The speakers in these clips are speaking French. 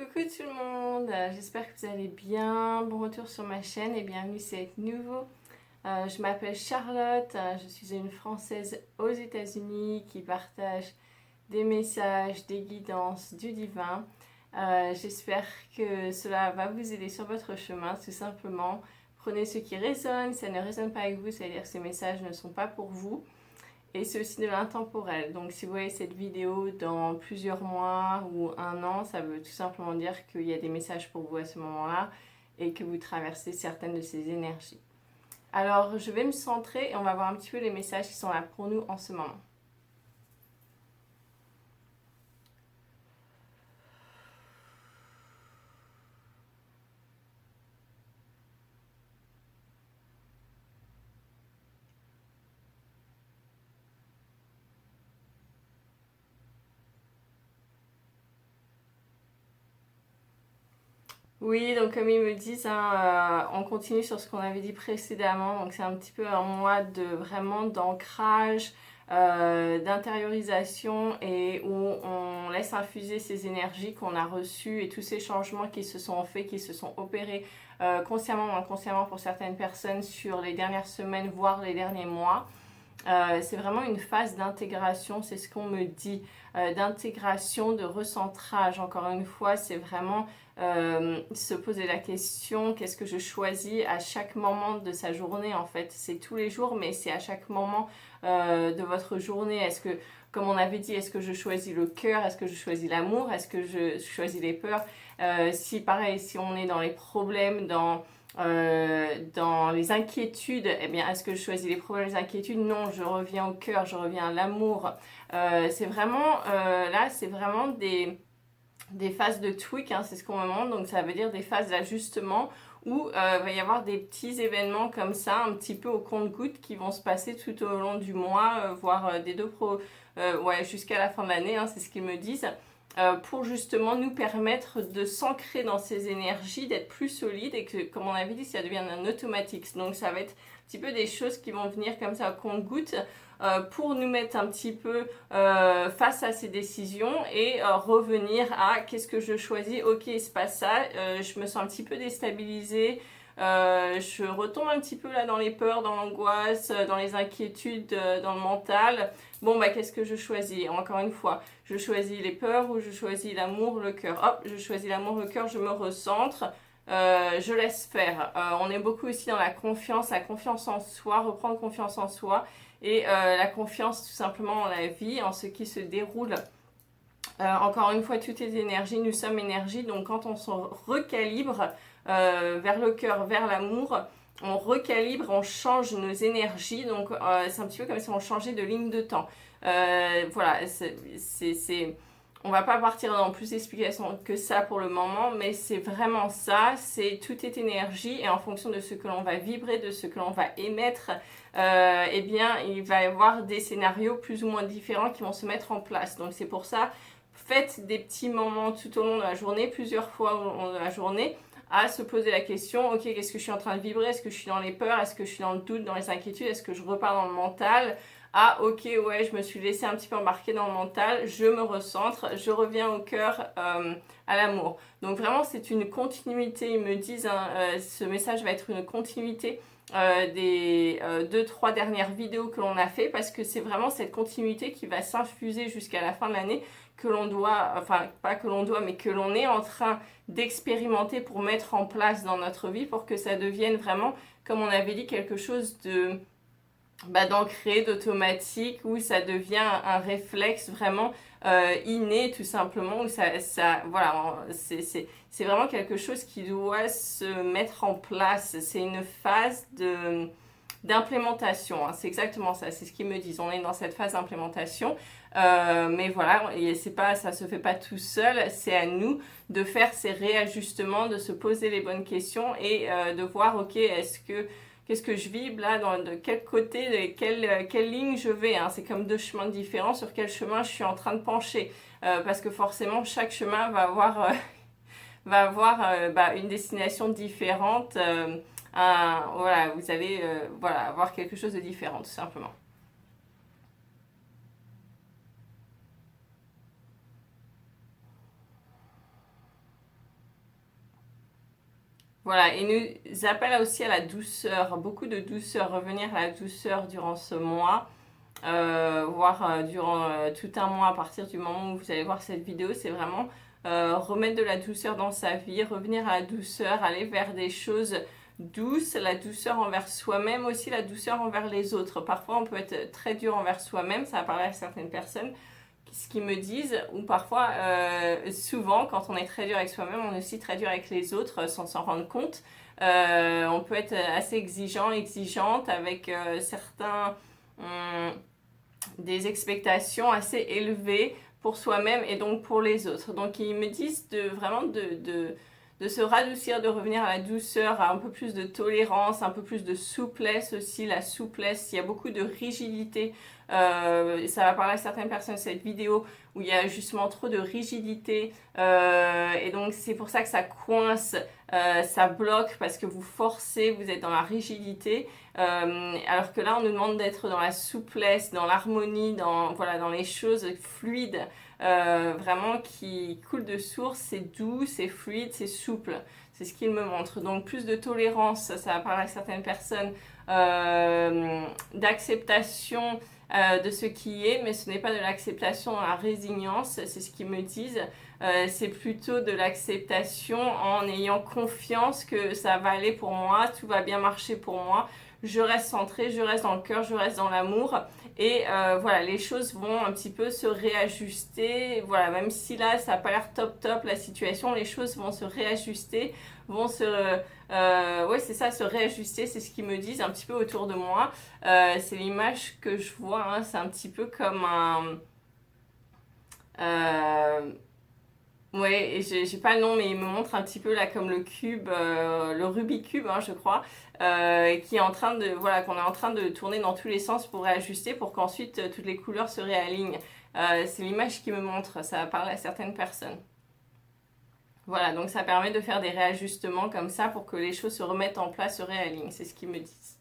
Coucou tout le monde, j'espère que vous allez bien. Bon retour sur ma chaîne et bienvenue si vous êtes nouveau. Je m'appelle Charlotte, je suis une Française aux États-Unis qui partage des messages, des guidances du divin. J'espère que cela va vous aider sur votre chemin, tout simplement. Prenez ce qui résonne, si ça ne résonne pas avec vous, c'est-à-dire que ces messages ne sont pas pour vous. Et c'est aussi de l'intemporel. Donc si vous voyez cette vidéo dans plusieurs mois ou un an, ça veut tout simplement dire qu'il y a des messages pour vous à ce moment-là et que vous traversez certaines de ces énergies. Alors je vais me centrer et on va voir un petit peu les messages qui sont là pour nous en ce moment. Oui, donc comme ils me disent, on continue sur ce qu'on avait dit précédemment. Donc c'est un petit peu un mois de vraiment d'ancrage, d'intériorisation et où on laisse infuser ces énergies qu'on a reçues et tous ces changements qui se sont faits, qui se sont opérés consciemment ou inconsciemment pour certaines personnes sur les dernières semaines, voire les derniers mois. C'est vraiment une phase d'intégration, c'est ce qu'on me dit, d'intégration, de recentrage. Encore une fois, c'est vraiment se poser la question, qu'est-ce que je choisis à chaque moment de sa journée en fait. C'est tous les jours, mais c'est à chaque moment de votre journée. Est-ce que, comme on avait dit, est-ce que je choisis le cœur, est-ce que je choisis l'amour, est-ce que je choisis les peurs? Si pareil, si on est dans les problèmes, dans les inquiétudes, eh bien, est-ce que je choisis les problèmes, les inquiétudes? Non, je reviens au cœur, je reviens à l'amour. C'est vraiment, là, c'est vraiment des phases de tweak, hein, c'est ce qu'on me demande, donc ça veut dire des phases d'ajustement où il va y avoir des petits événements comme ça, un petit peu au compte-gouttes qui vont se passer tout au long du mois, voire ouais, jusqu'à la fin de l'année, hein, c'est ce qu'ils me disent. Pour justement nous permettre de s'ancrer dans ces énergies, d'être plus solide et que, comme on avait dit, ça devient un automatique. Donc ça va être un petit peu des choses qui vont venir comme ça au compte-gouttes pour nous mettre un petit peu face à ces décisions et revenir à qu'est-ce que je choisis. Ok, c'est pas ça, je me sens un petit peu déstabilisée. Je retombe un petit peu là dans les peurs, dans l'angoisse, dans les inquiétudes, dans le mental. Bon, bah qu'est-ce que je choisis? Encore une fois, je choisis les peurs ou je choisis l'amour, le cœur. Hop, je choisis l'amour, le cœur, je me recentre. Je laisse faire. On est beaucoup aussi dans la confiance en soi, reprendre confiance en soi et la confiance tout simplement en la vie, en ce qui se déroule. Encore une fois, tout est énergie, nous sommes énergie, donc quand on se recalibre vers le cœur, vers l'amour, on recalibre, on change nos énergies, donc c'est un petit peu comme si on changeait de ligne de temps. Voilà, on va pas partir dans plus d'explications que ça pour le moment, mais c'est vraiment ça, c'est tout est énergie et en fonction de ce que l'on va vibrer, de ce que l'on va émettre, eh bien il va y avoir des scénarios plus ou moins différents qui vont se mettre en place. Donc c'est pour ça, faites des petits moments tout au long de la journée, plusieurs fois au long de la journée, à se poser la question, ok, qu'est-ce que je suis en train de vibrer? Est-ce que je suis dans les peurs? Est-ce que je suis dans le doute, dans les inquiétudes? Est-ce que je repars dans le mental? Ah, ok, ouais, je me suis laissé un petit peu embarquer dans le mental, je me recentre, je reviens au cœur, à l'amour. Donc vraiment, c'est une continuité, ils me disent, hein, ce message va être une continuité des 2-3 dernières vidéos que l'on a fait, parce que c'est vraiment cette continuité qui va s'infuser jusqu'à la fin de l'année, que l'on doit, enfin pas que l'on doit, mais que l'on est en train d'expérimenter pour mettre en place dans notre vie, pour que ça devienne vraiment, comme on avait dit, quelque chose de d'ancré, d'automatique, où ça devient un réflexe vraiment inné tout simplement, où voilà, c'est vraiment quelque chose qui doit se mettre en place. C'est une phase d'implémentation, hein. C'est exactement ça, c'est ce qu'ils me disent. On est dans cette phase d'implémentation, mais voilà, ça se fait pas tout seul. C'est à nous de faire ces réajustements, de se poser les bonnes questions et de voir, ok, qu'est-ce que je vibre là, de quel côté, de quelle ligne je vais, hein. C'est comme deux chemins différents, sur quel chemin je suis en train de pencher. Parce que forcément, chaque chemin va avoir, une destination différente. Voilà, vous allez voilà, avoir quelque chose de différent, tout simplement. Voilà, et nous appelle aussi à la douceur, beaucoup de douceur, revenir à la douceur durant ce mois, voire durant tout un mois à partir du moment où vous allez voir cette vidéo, c'est vraiment remettre de la douceur dans sa vie, revenir à la douceur, aller vers des choses douces, la douceur envers soi-même, aussi la douceur envers les autres. Parfois on peut être très dur envers soi-même, ça va parler à certaines personnes, ce qu'ils me disent, ou parfois, souvent, quand on est très dur avec soi-même, on est aussi très dur avec les autres sans s'en rendre compte. On peut être assez exigeante avec certains, des expectations assez élevées pour soi-même et donc pour les autres. Donc ils me disent vraiment de se radoucir, de revenir à la douceur, à un peu plus de tolérance, un peu plus de souplesse aussi. La souplesse, il y a beaucoup de rigidité. Ça va parler à certaines personnes cette vidéo où il y a justement trop de rigidité et donc c'est pour ça que ça coince, ça bloque parce que vous forcez, vous êtes dans la rigidité, alors que là on nous demande d'être dans la souplesse, dans l'harmonie, voilà, dans les choses fluides, vraiment qui coulent de source, c'est doux, c'est fluide, c'est souple. C'est ce qu'il me montre. Donc plus de tolérance, ça va parler à certaines personnes, d'acceptation de ce qui est, mais ce n'est pas de l'acceptation dans la résilience, c'est ce qu'ils me disent. C'est plutôt de l'acceptation en ayant confiance que ça va aller pour moi, tout va bien marcher pour moi. Je reste centrée, je reste dans le cœur, je reste dans l'amour. Et voilà, les choses vont un petit peu se réajuster. Voilà, même si là, ça n'a pas l'air top la situation, les choses vont se réajuster, vont se... ouais, c'est ça, se réajuster, c'est ce qu'ils me disent un petit peu autour de moi. C'est l'image que je vois, hein, c'est un petit peu comme un... ouais, et j'ai pas le nom, mais il me montre un petit peu là comme le cube, le Rubik's Cube, hein, je crois, qui est en train de, voilà, qu'on est en train de tourner dans tous les sens pour réajuster, pour qu'ensuite toutes les couleurs se réalignent. C'est l'image qui me montre, ça parle à certaines personnes. Voilà, donc ça permet de faire des réajustements comme ça pour que les choses se remettent en place, se réalignent, c'est ce qu'ils me disent.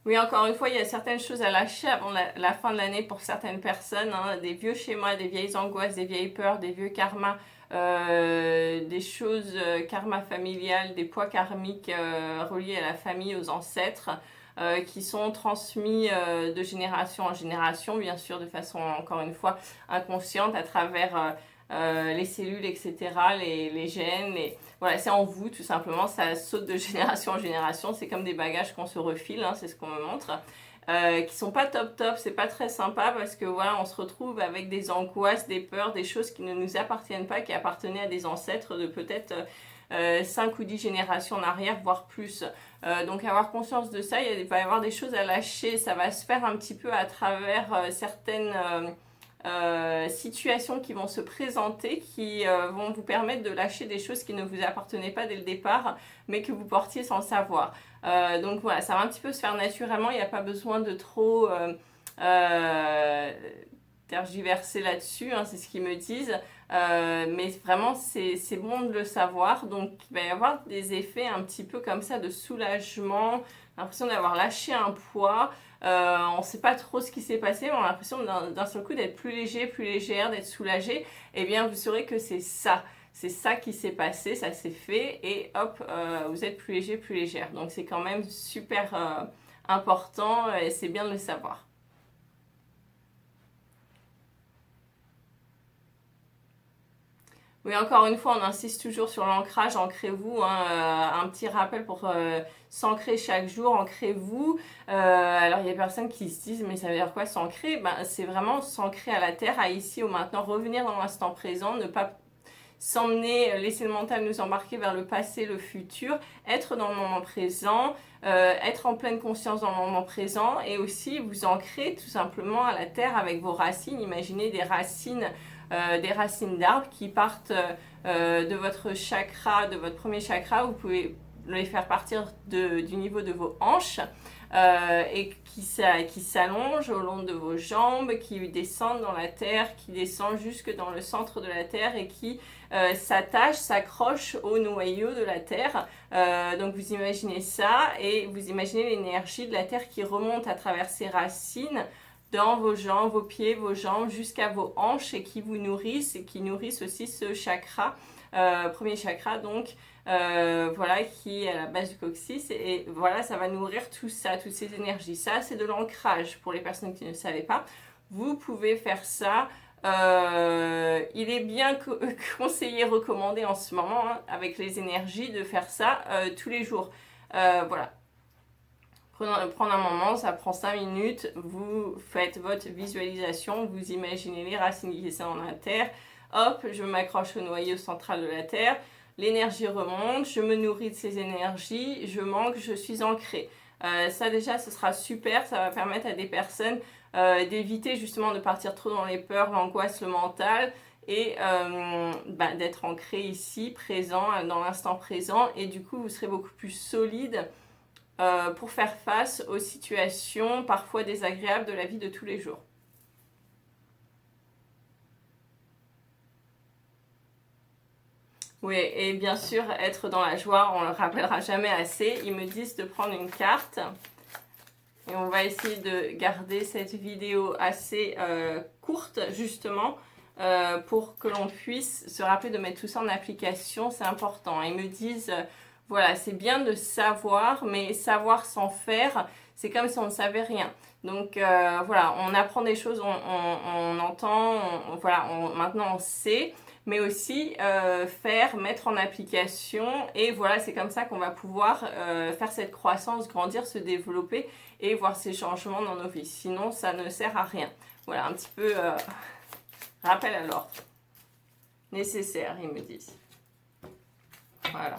Oui, encore une fois, il y a certaines choses à lâcher avant la fin de l'année pour certaines personnes, hein, des vieux schémas, des vieilles angoisses, des vieilles peurs, des vieux karmas, des choses, karma familial, des poids karmiques reliés à la famille, aux ancêtres, qui sont transmis de génération en génération, bien sûr, de façon, encore une fois, inconsciente à travers les cellules, etc., les gènes, voilà, c'est en vous tout simplement, ça saute de génération en génération, c'est comme des bagages qu'on se refile, hein, c'est ce qu'on me montre, qui sont pas top, c'est pas très sympa parce que voilà, on se retrouve avec des angoisses, des peurs, des choses qui ne nous appartiennent pas, qui appartenaient à des ancêtres de peut-être 5 ou 10 générations en arrière, voire plus. Donc avoir conscience de ça, il va y avoir des choses à lâcher, ça va se faire un petit peu à travers certaines... situations qui vont se présenter, qui vont vous permettre de lâcher des choses qui ne vous appartenaient pas dès le départ, mais que vous portiez sans savoir. Donc voilà, ça va un petit peu se faire naturellement, il n'y a pas besoin de trop tergiverser là-dessus, hein, c'est ce qu'ils me disent. Mais vraiment, c'est bon de le savoir. Donc il va y avoir des effets un petit peu comme ça de soulagement, l'impression d'avoir lâché un poids. On ne sait pas trop ce qui s'est passé, mais on a l'impression d'un seul coup d'être plus léger, plus légère, d'être soulagé. Eh bien, vous saurez que c'est ça. C'est ça qui s'est passé, ça s'est fait, et hop, vous êtes plus léger, plus légère. Donc c'est quand même super important, et c'est bien de le savoir. Oui, encore une fois, on insiste toujours sur l'ancrage, ancrez-vous, hein, un petit rappel pour s'ancrer chaque jour, ancrez-vous. Alors, il y a des personnes qui se disent, mais ça veut dire quoi s'ancrer? Ben, c'est vraiment s'ancrer à la terre, à ici, au maintenant, revenir dans l'instant présent, ne pas s'emmener, laisser le mental nous embarquer vers le passé, le futur, être dans le moment présent, être en pleine conscience dans le moment présent et aussi vous ancrer tout simplement à la terre avec vos racines. Imaginez des racines d'arbres qui partent de votre chakra, de votre premier chakra. Vous pouvez les faire partir du niveau de vos hanches et qui s'allongent au long de vos jambes, qui descendent dans la terre, qui descendent jusque dans le centre de la terre et qui s'attachent, s'accrochent au noyau de la terre. Donc vous imaginez ça et vous imaginez l'énergie de la terre qui remonte à travers ses racines dans vos jambes, vos pieds, vos jambes, jusqu'à vos hanches et qui vous nourrissent et qui nourrissent aussi ce chakra, premier chakra donc, voilà, qui est à la base du coccyx et voilà, ça va nourrir tout ça, toutes ces énergies. Ça, c'est de l'ancrage pour les personnes qui ne savaient pas. Vous pouvez faire ça. Il est bien conseillé, recommandé en ce moment, hein, avec les énergies, de faire ça tous les jours. Voilà. Prendre un moment, ça prend 5 minutes, vous faites votre visualisation, vous imaginez les racines qui descendent dans la terre, hop, je m'accroche au noyau central de la terre, l'énergie remonte, je me nourris de ces énergies, je manque, je suis ancrée. Ça déjà, ce sera super, ça va permettre à des personnes d'éviter justement de partir trop dans les peurs, l'angoisse, le mental, et d'être ancré ici, présent, dans l'instant présent, et du coup, vous serez beaucoup plus solide pour faire face aux situations parfois désagréables de la vie de tous les jours. Oui, et bien sûr, être dans la joie, on ne le rappellera jamais assez. Ils me disent de prendre une carte. Et on va essayer de garder cette vidéo assez courte, justement, pour que l'on puisse se rappeler de mettre tout ça en application. C'est important. Ils me disent... voilà, c'est bien de savoir, mais savoir sans faire, c'est comme si on ne savait rien. Donc voilà, on apprend des choses, on entend, voilà, maintenant on sait, mais aussi faire, mettre en application. Et voilà, c'est comme ça qu'on va pouvoir faire cette croissance, grandir, se développer et voir ces changements dans nos vies. Sinon, ça ne sert à rien. Voilà, un petit peu rappel à l'ordre. Nécessaire, ils me disent. Voilà.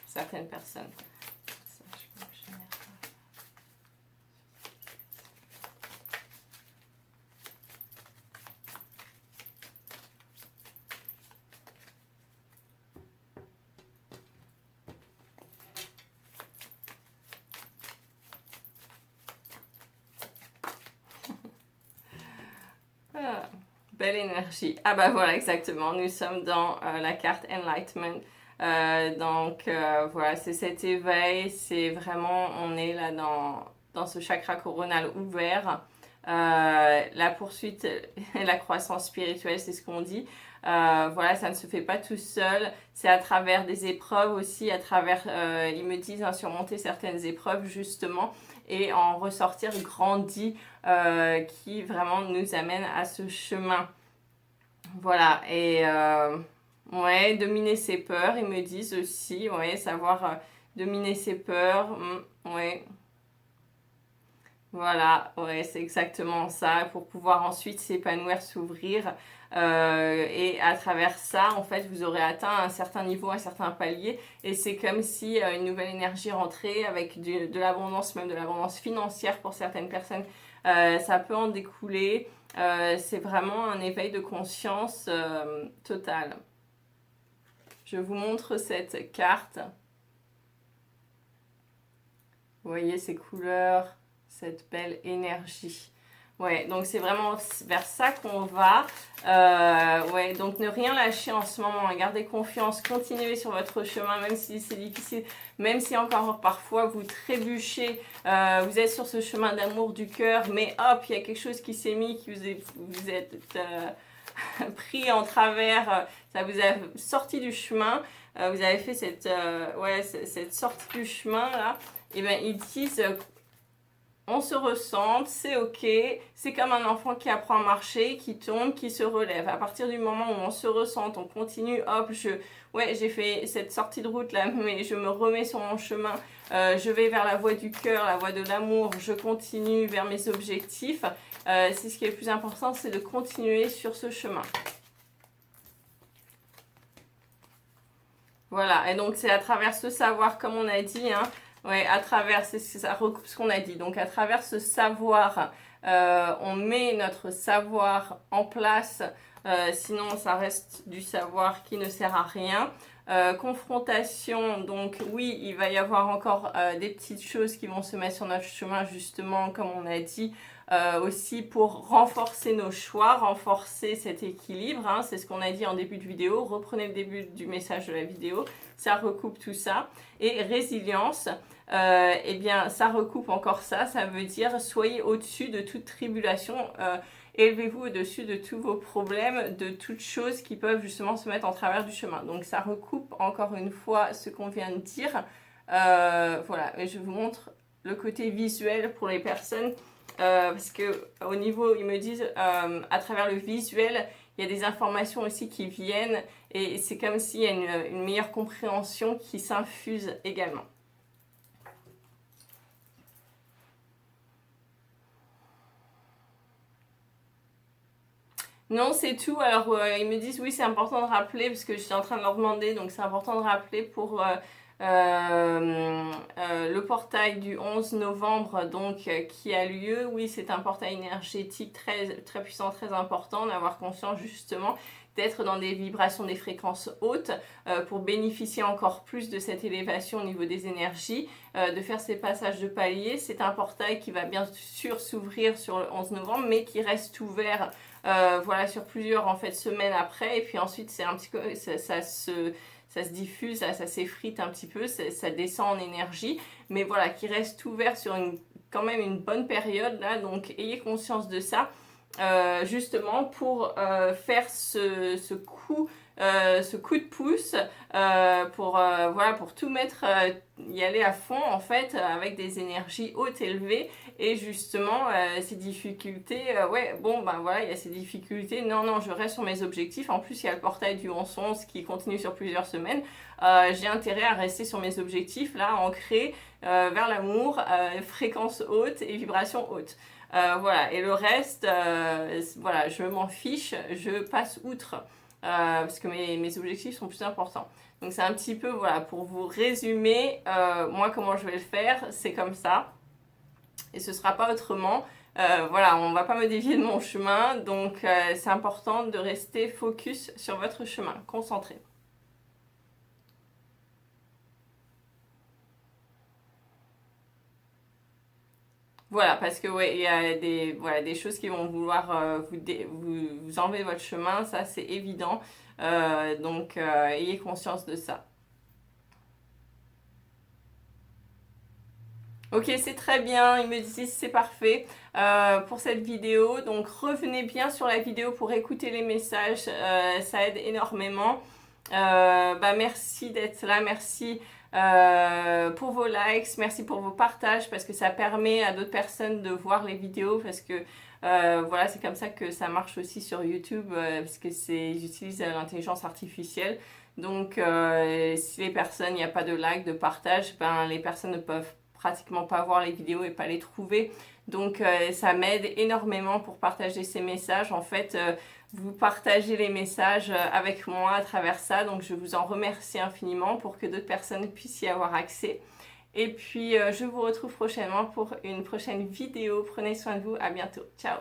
Certaines personnes. Ah, belle énergie. Ah bah voilà, exactement. Nous sommes dans la carte Enlightenment. Voilà, c'est cet éveil, c'est vraiment, on est là dans ce chakra coronal ouvert. La poursuite et la croissance spirituelle, c'est ce qu'on dit. Voilà, ça ne se fait pas tout seul. C'est à travers des épreuves aussi, à travers, ils me disent, hein, surmonter certaines épreuves justement et en ressortir grandi qui vraiment nous amène à ce chemin. Voilà, et ouais, dominer ses peurs, ils me disent aussi, ouais, savoir dominer ses peurs, ouais. Voilà, ouais, c'est exactement ça, pour pouvoir ensuite s'épanouir, s'ouvrir. Et à travers ça, en fait, vous aurez atteint un certain niveau, un certain palier. Et c'est comme si une nouvelle énergie rentrait avec de l'abondance, même de l'abondance financière pour certaines personnes. Ça peut en découler. C'est vraiment un éveil de conscience total. Je vous montre cette carte. Vous voyez ces couleurs, cette belle énergie. Ouais, donc c'est vraiment vers ça qu'on va. Ouais, donc ne rien lâcher en ce moment. Gardez confiance, continuez sur votre chemin, même si c'est difficile, même si encore parfois vous trébuchez, vous êtes sur ce chemin d'amour du cœur, mais hop, il y a quelque chose qui s'est mis, qui vous êtes pris en travers, ça vous a sorti du chemin, vous avez fait cette sortie du chemin là. Et bien ils disent... on se ressent, c'est ok, c'est comme un enfant qui apprend à marcher, qui tombe, qui se relève. À partir du moment où on se ressent, on continue, hop, j'ai fait cette sortie de route là, mais je me remets sur mon chemin, je vais vers la voie du cœur, la voie de l'amour, je continue vers mes objectifs. C'est ce qui est le plus important, c'est de continuer sur ce chemin. Voilà, et donc c'est à travers ce savoir, comme on a dit, hein, ouais, à travers, ça recoupe ce qu'on a dit. Donc, à travers ce savoir, on met notre savoir en place. Sinon, ça reste du savoir qui ne sert à rien. Confrontation, donc oui, il va y avoir encore des petites choses qui vont se mettre sur notre chemin, justement, comme on a dit, aussi pour renforcer nos choix, renforcer cet équilibre, hein, c'est ce qu'on a dit en début de vidéo. Reprenez le début du message de la vidéo, ça recoupe tout ça. Et résilience, eh bien ça recoupe encore ça, ça veut dire soyez au-dessus de toute tribulation, élevez-vous au-dessus de tous vos problèmes, de toutes choses qui peuvent justement se mettre en travers du chemin. Donc ça recoupe encore une fois ce qu'on vient de dire. Voilà, et je vous montre le côté visuel pour les personnes. Parce que au niveau, ils me disent, à travers le visuel, il y a des informations aussi qui viennent et c'est comme s'il y a une meilleure compréhension qui s'infuse également. Non, c'est tout. Alors, ils me disent, oui, c'est important de rappeler, parce que je suis en train de leur demander, donc c'est important de rappeler pour le portail du 11 novembre, donc, qui a lieu. Oui, c'est un portail énergétique très, très puissant, très important, d'avoir conscience justement d'être dans des vibrations, des fréquences hautes pour bénéficier encore plus de cette élévation au niveau des énergies, de faire ces passages de paliers. C'est un portail qui va bien sûr s'ouvrir sur le 11 novembre, mais qui reste ouvert voilà, sur plusieurs en fait semaines après, et puis ensuite c'est un petit peu ça se diffuse, ça s'effrite un petit peu, ça descend en énergie, mais voilà, qui reste ouvert sur quand même une bonne période là, donc ayez conscience de ça, justement pour faire ce coup de pouce, voilà, pour tout mettre, y aller à fond en fait, avec des énergies hautes, élevées, et justement ces difficultés, ouais, bon ben voilà, il y a ces difficultés, non, je reste sur mes objectifs, en plus il y a le portail du 11-11 qui continue sur plusieurs semaines, j'ai intérêt à rester sur mes objectifs là, ancrés vers l'amour, fréquence haute et vibration haute. Voilà, et le reste, voilà, je m'en fiche, je passe outre. Parce que mes objectifs sont plus importants. Donc c'est un petit peu, voilà, pour vous résumer, moi comment je vais le faire, c'est comme ça. Et ce ne sera pas autrement. Voilà, on ne va pas me dévier de mon chemin, donc c'est important de rester focus sur votre chemin, concentré. Voilà, parce que ouais, il y a des choses qui vont vouloir vous enlever votre chemin, ça c'est évident. Donc ayez conscience de ça. Ok, c'est très bien, ils me disent c'est parfait pour cette vidéo. Donc revenez bien sur la vidéo pour écouter les messages, ça aide énormément. Merci d'être là, merci pour vos likes, merci pour vos partages, parce que ça permet à d'autres personnes de voir les vidéos, parce que voilà, c'est comme ça que ça marche aussi sur YouTube, parce que j'utilise l'intelligence artificielle. Donc si les personnes, il n'y a pas de like, de partage, les personnes ne peuvent pratiquement pas voir les vidéos et pas les trouver. Donc ça m'aide énormément pour partager ces messages. En fait, vous partagez les messages avec moi à travers ça. Donc je vous en remercie infiniment pour que d'autres personnes puissent y avoir accès. Et puis je vous retrouve prochainement pour une prochaine vidéo. Prenez soin de vous. À bientôt. Ciao.